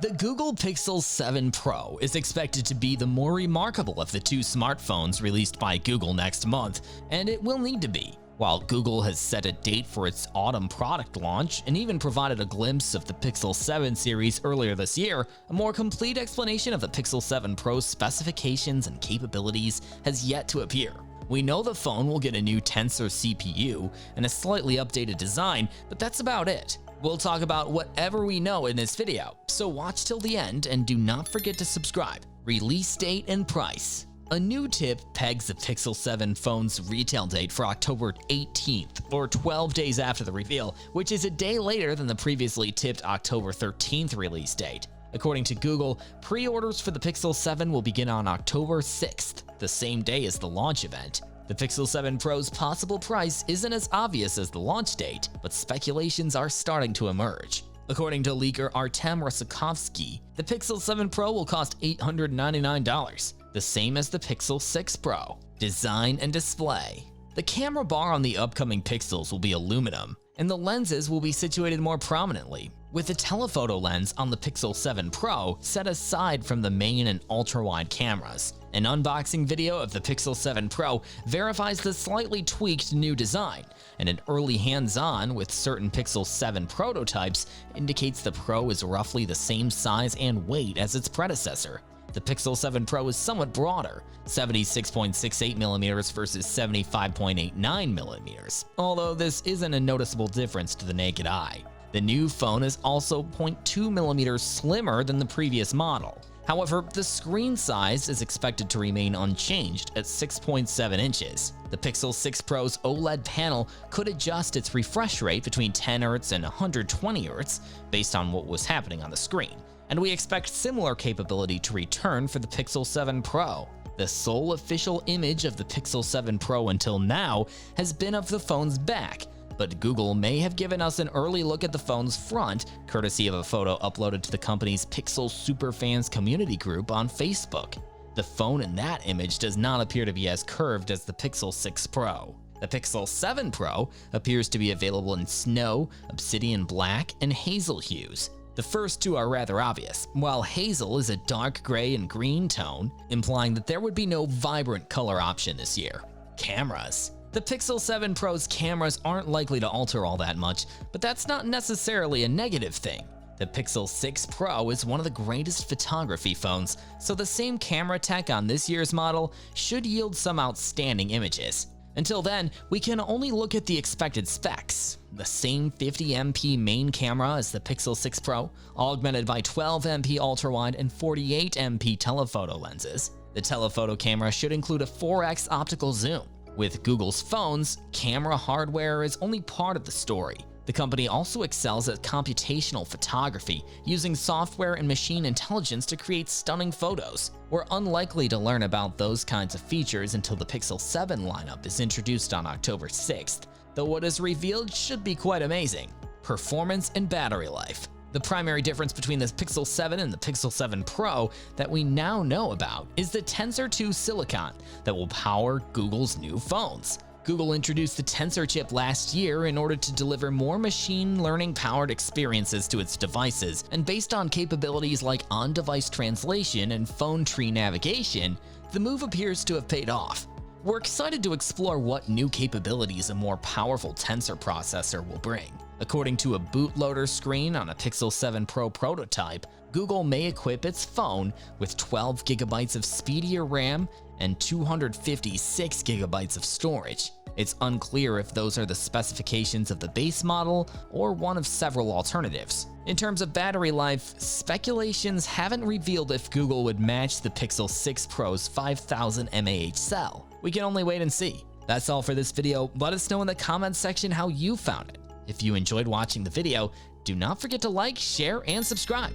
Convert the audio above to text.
The Google Pixel 7 Pro is expected to be the more remarkable of the two smartphones released by Google next month, and it will need to be. While Google has set a date for its autumn product launch and even provided a glimpse of the Pixel 7 series earlier this year, a more complete explanation of the Pixel 7 Pro's specifications and capabilities has yet to appear. We know the phone will get a new Tensor CPU and a slightly updated design, but that's about it. We'll talk about whatever we know in this video, so watch till the end and do not forget to subscribe. Release date and price. A new tip pegs the Pixel 7 phone's retail date for October 18th, or 12 days after the reveal, which is a day later than the previously tipped October 13th release date. According to Google, pre-orders for the Pixel 7 will begin on October 6th, the same day as the launch event. The Pixel 7 Pro's possible price isn't as obvious as the launch date, but speculations are starting to emerge. According to leaker Artem Rosakovsky, the Pixel 7 Pro will cost $899, the same as the Pixel 6 Pro. Design and display. The camera bar on the upcoming Pixels will be aluminum, and the lenses will be situated more prominently, with the telephoto lens on the Pixel 7 Pro set aside from the main and ultra-wide cameras. An unboxing video of the Pixel 7 Pro verifies the slightly tweaked new design, and an early hands-on with certain Pixel 7 prototypes indicates the Pro is roughly the same size and weight as its predecessor. The Pixel 7 Pro is somewhat broader, 76.68mm versus 75.89mm, although this isn't a noticeable difference to the naked eye. The new phone is also 0.2mm slimmer than the previous model. However, the screen size is expected to remain unchanged at 6.7 inches. The Pixel 6 Pro's OLED panel could adjust its refresh rate between 10Hz and 120Hz based on what was happening on the screen, and we expect similar capability to return for the Pixel 7 Pro. The sole official image of the Pixel 7 Pro until now has been of the phone's back, but Google may have given us an early look at the phone's front, courtesy of a photo uploaded to the company's Pixel Superfans community group on Facebook. The phone in that image does not appear to be as curved as the Pixel 6 Pro. The Pixel 7 Pro appears to be available in snow, obsidian black, and hazel hues. The first two are rather obvious, while hazel is a dark gray and green tone, implying that there would be no vibrant color option this year. Cameras. The Pixel 7 Pro's cameras aren't likely to alter all that much, but that's not necessarily a negative thing. The Pixel 6 Pro is one of the greatest photography phones, so the same camera tech on this year's model should yield some outstanding images. Until then, we can only look at the expected specs. The same 50MP main camera as the Pixel 6 Pro, augmented by 12MP ultrawide and 48MP telephoto lenses. The telephoto camera should include a 4x optical zoom. With Google's phones, camera hardware is only part of the story. The company also excels at computational photography, using software and machine intelligence to create stunning photos. We're unlikely to learn about those kinds of features until the Pixel 7 lineup is introduced on October 6th, though what is revealed should be quite amazing. Performance and battery life. The primary difference between the Pixel 7 and the Pixel 7 Pro that we now know about is the Tensor 2 silicon that will power Google's new phones. Google introduced the Tensor chip last year in order to deliver more machine learning powered experiences to its devices, and based on capabilities like on-device translation and phone tree navigation, the move appears to have paid off. We're excited to explore what new capabilities a more powerful Tensor processor will bring. According to a bootloader screen on a Pixel 7 Pro prototype, Google may equip its phone with 12GB of speedier RAM and 256GB of storage. It's unclear if those are the specifications of the base model or one of several alternatives. In terms of battery life, speculations haven't revealed if Google would match the Pixel 6 Pro's 5000 mAh cell. We can only wait and see. That's all for this video. Let us know in the comments section how you found it. If you enjoyed watching the video, do not forget to like, share, and subscribe.